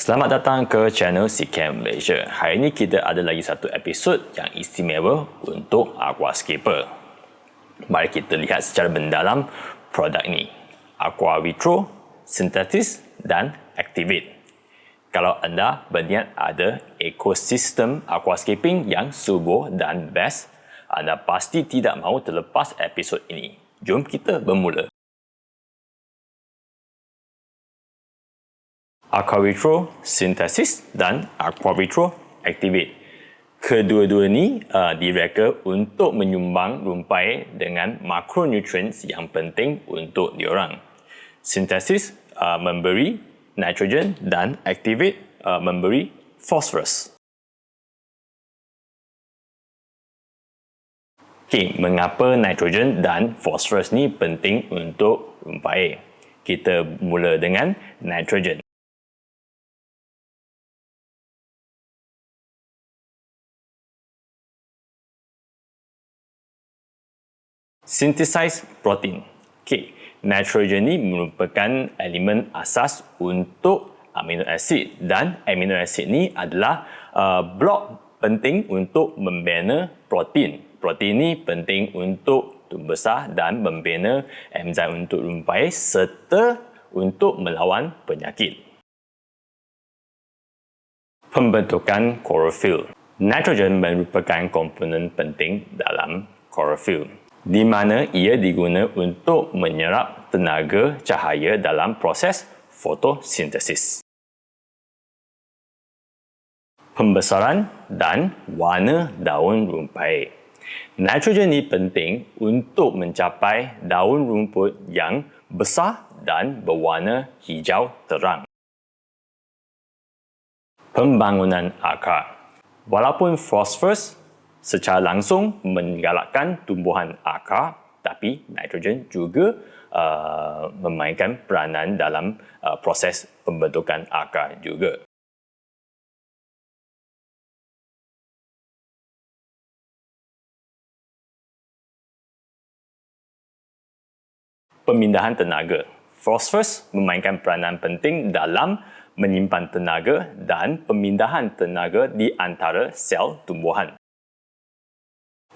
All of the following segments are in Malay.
Selamat datang ke channel Seachem Malaysia. Hari ini kita ada lagi satu episod yang istimewa untuk Aquascaper. Mari kita lihat secara mendalam produk ini. Aqua Vitro, Synthesis dan Activate. Kalau anda berniat ada ekosistem aquascaping yang subur dan best, anda pasti tidak mahu terlepas episod ini. Jom kita bermula. Aqua Vitro Synthesis dan Aqua Vitro Activate. Kedua-dua ni direka untuk menyumbang rumpai dengan makronutrients yang penting untuk diorang. Synthesis memberi nitrogen dan Activate memberi phosphorus. Okay, mengapa nitrogen dan phosphorus ni penting untuk rumpai? Kita mula dengan nitrogen. Synthesized protein. Okay. Nitrogen ni merupakan elemen asas untuk amino acid dan amino acid ni adalah blok penting untuk membina protein. Protein ni penting untuk tumbuh besar dan membina enzim untuk rumpai serta untuk melawan penyakit. Pembentukan klorofil. Nitrogen merupakan komponen penting dalam klorofil, di mana ia diguna untuk menyerap tenaga cahaya dalam proses fotosintesis. Pembesaran dan warna daun rumpai. Nitrogen ini penting untuk mencapai daun rumput yang besar dan berwarna hijau terang. Pembangunan akar. Walaupun fosforus secara langsung menggalakkan tumbuhan akar, tapi nitrogen juga memainkan peranan dalam proses pembentukan akar juga. Pemindahan tenaga. Fosforus memainkan peranan penting dalam menyimpan tenaga dan pemindahan tenaga di antara sel tumbuhan.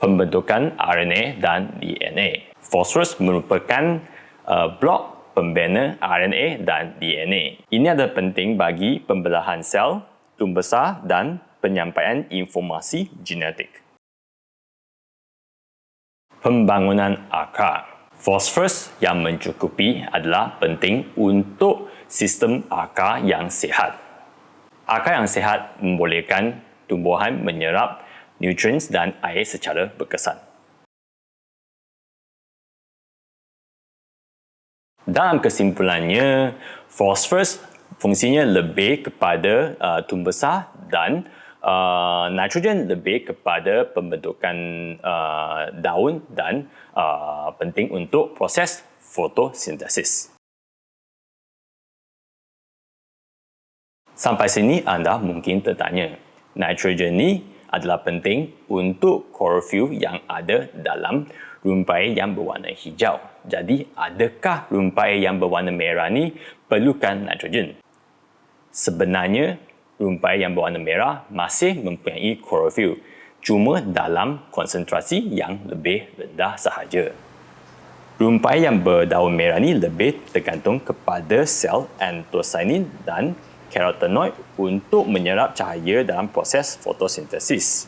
Pembentukan RNA dan DNA. Fosforus merupakan blok pembina RNA dan DNA. Ini adalah penting bagi pembelahan sel, tumbuh besar dan penyampaian informasi genetik. Pembangunan akar. Fosforus yang mencukupi adalah penting untuk sistem akar yang sihat. Akar yang sihat membolehkan tumbuhan menyerap nutrients dan air secara berkesan. Dalam kesimpulannya, fosforus fungsinya lebih kepada tumbuh besar dan nitrogen lebih kepada pembentukan daun dan penting untuk proses fotosintesis. Sampai sini anda mungkin tertanya, nitrogen ni adalah penting untuk klorofil yang ada dalam rumpai yang berwarna hijau. Jadi, adakah rumpai yang berwarna merah ni perlukan nitrogen? Sebenarnya, rumpai yang berwarna merah masih mempunyai klorofil, cuma dalam konsentrasi yang lebih rendah sahaja. Rumpai yang berdaun merah ni lebih tergantung kepada sel anthocyanin dan carotenoid untuk menyerap cahaya dalam proses fotosintesis.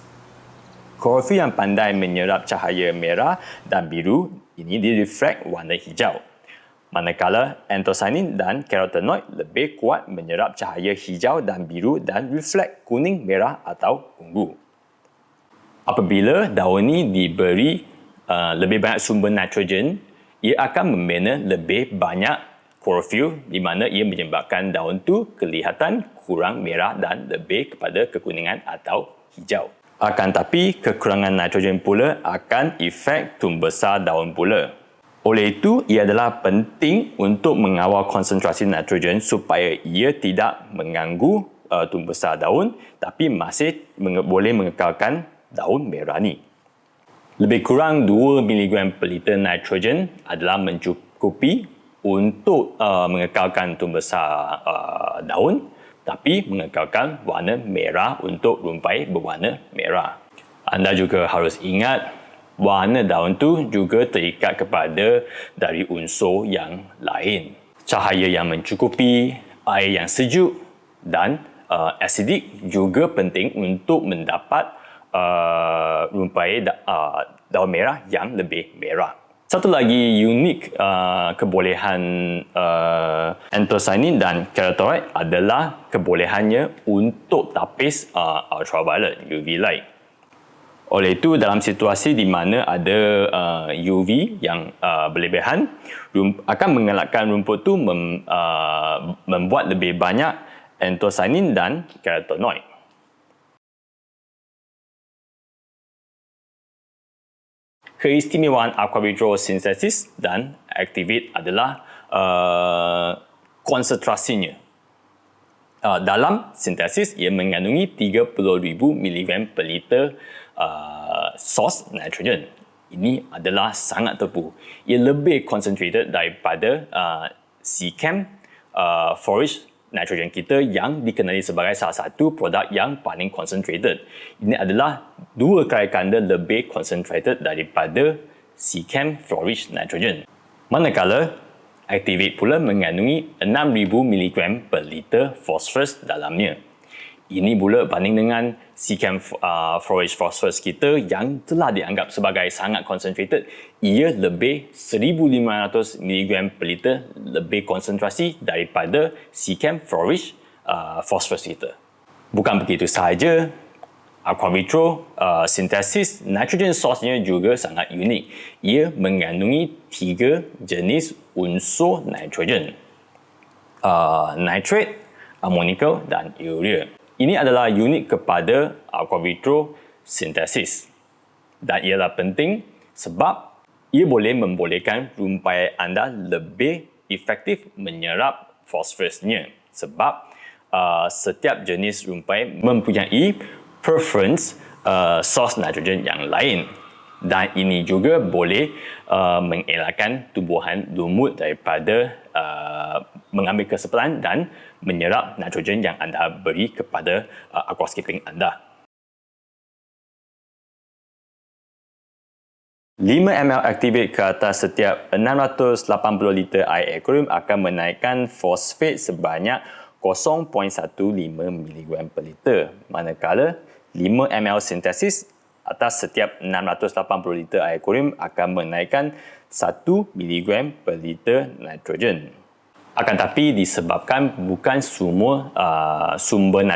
Klorofil yang pandai menyerap cahaya merah dan biru ini direflek warna hijau. Manakala anthocyanin dan carotenoid lebih kuat menyerap cahaya hijau dan biru dan reflek kuning, merah atau ungu. Apabila daun ni diberi lebih banyak sumber nitrogen, ia akan membina lebih banyak chlorophyll di mana ia menyebabkan daun tu kelihatan kurang merah dan lebih kepada kekuningan atau hijau. Akan tapi, kekurangan nitrogen pula akan efek tumbuh besar daun pula. Oleh itu, ia adalah penting untuk mengawal konsentrasi nitrogen supaya ia tidak mengganggu tumbuh besar daun tapi masih boleh mengekalkan daun merah ni. Lebih kurang 2 mg per liter nitrogen adalah mencukupi untuk mengekalkan tumbuh besar daun tapi mengekalkan warna merah untuk rumpai berwarna merah. Anda juga harus ingat warna daun tu juga terikat kepada dari unsur yang lain. Cahaya yang mencukupi, air yang sejuk dan asidik juga penting untuk mendapat rumpai daun merah yang lebih merah. Satu lagi unik kebolehan anthocyanin dan keratoid adalah kebolehannya untuk tapis ultraviolet UV light. Oleh itu, dalam situasi di mana ada UV yang berlebihan akan mengelakkan rumput tu membuat lebih banyak anthocyanin dan carotenoid. Keistimewaan aquavitro synthesis dan activate adalah konsentrasinya. Dalam sintesis, ia mengandungi 30,000 mg per liter sos nitrogen. Ini adalah sangat tepu. Ia lebih concentrated daripada Seachem forage nitrogen kita yang dikenali sebagai salah satu produk yang paling concentrated. Ini adalah 2 kali ganda lebih concentrated daripada Seachem forage nitrogen. Manakala Activate pula mengandungi 6,000 mg per liter phosphorus dalamnya. Ini pula banding dengan Seachem forage phosphorus kita yang telah dianggap sebagai sangat concentrated. Ia lebih 1,500 mg per liter lebih konsentrasi daripada Seachem forage phosphorus kita. Bukan begitu sahaja, aquavitro sintesis nitrogen source-nya juga sangat unik. Ia mengandungi 3 jenis unsur nitrogen. Nitrate, ammonical dan urea. Ini adalah unik kepada aquavitro sintesis. Dan ialah penting sebab ia boleh membolehkan rumpai anda lebih efektif menyerap fosforusnya. Sebab setiap jenis rumpai mempunyai preference source nitrogen yang lain. Dan ini juga boleh mengelakkan tumbuhan lumut daripada mengambil kesempatan dan menyerap nitrogen yang anda beri kepada aquascaping anda. 5 ml Activate ke atas setiap 680 liter air akuarium akan menaikkan fosfat sebanyak 0.15 mg per liter. Manakala 5 ml sintesis atas setiap 680 liter air akuarium akan menaikkan 1 mg per liter nitrogen. Akan tapi disebabkan bukan semua sumber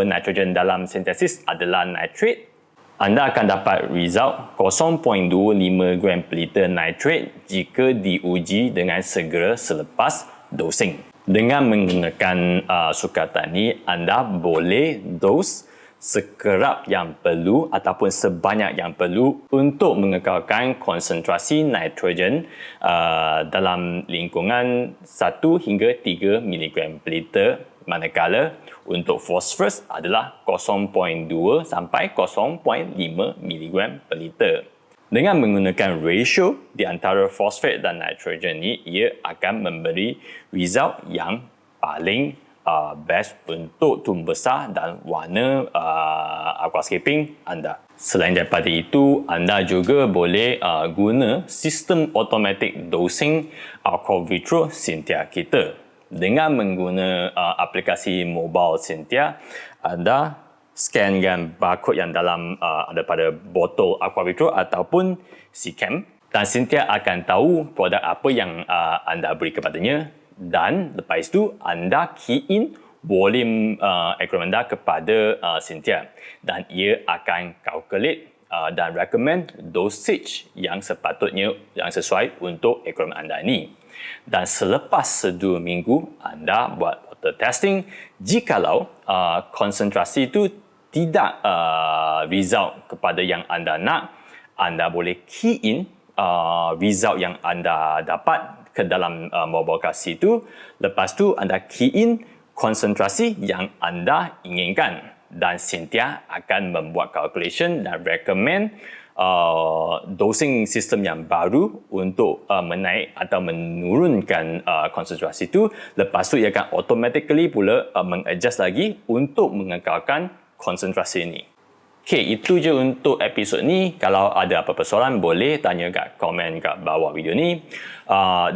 nitrogen dalam sintesis adalah nitrate, anda akan dapat result 0.25 gram per liter nitrate jika diuji dengan segera selepas dosing. Dengan menggunakan sukatan ini, anda boleh dose sekerap yang perlu ataupun sebanyak yang perlu untuk mengekalkan konsentrasi nitrogen dalam lingkungan 1 hingga 3 mg per liter, manakala untuk fosforus adalah 0.2 sampai 0.5 mg per liter. Dengan menggunakan ratio di antara fosfat dan nitrogen ini, ia akan memberi result yang paling best untuk tumbuh besar dan warna aquascaping anda. Selain daripada itu, anda juga boleh guna sistem automatic dosing aquavitro Cynthia kita. Dengan mengguna aplikasi mobile Cynthia, anda scankan barcode yang dalam daripada botol aquavitro ataupun Seachem dan Cynthia akan tahu produk apa yang anda beri kepadanya. Dan lepas itu, anda key in boleh akronim anda kepada Cynthia dan ia akan calculate dan recommend dosage yang sepatutnya yang sesuai untuk akronim anda ni. Dan selepas 2 minggu anda buat water testing, jikalau konsentrasi itu tidak result kepada yang anda nak, anda boleh key in result yang anda dapat ke dalam mobile kasih itu. Lepas tu anda key in konsentrasi yang anda inginkan dan Cynthia akan membuat calculation dan recommend dosing sistem yang baru untuk menaik atau menurunkan konsentrasi itu. Lepas tu ia akan automatically pula mengadjust lagi untuk mengekalkan konsentrasi ini. Okay, itu je untuk episod ni. Kalau ada apa-apa soalan boleh tanya kat komen kat bawah video ni.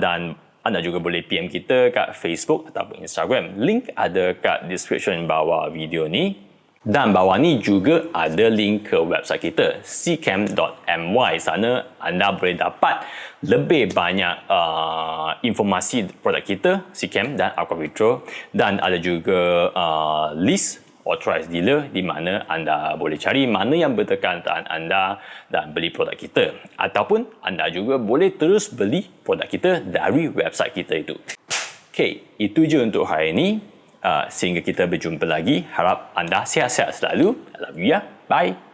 Dan anda juga boleh PM kita kat Facebook ataupun Instagram. Link ada kat description bawah video ni. Dan bawah ni juga ada link ke website kita, ccam.my. Sana anda boleh dapat lebih banyak informasi produk kita, Ccam dan Aquavitro. Dan ada juga list authorized dealer di mana anda boleh cari mana yang berdekatan anda dan beli produk kita. Ataupun anda juga boleh terus beli produk kita dari website kita itu. Okay, itu je untuk hari ini. Sehingga kita berjumpa lagi. Harap anda sihat-sihat selalu. I love you ya. Bye.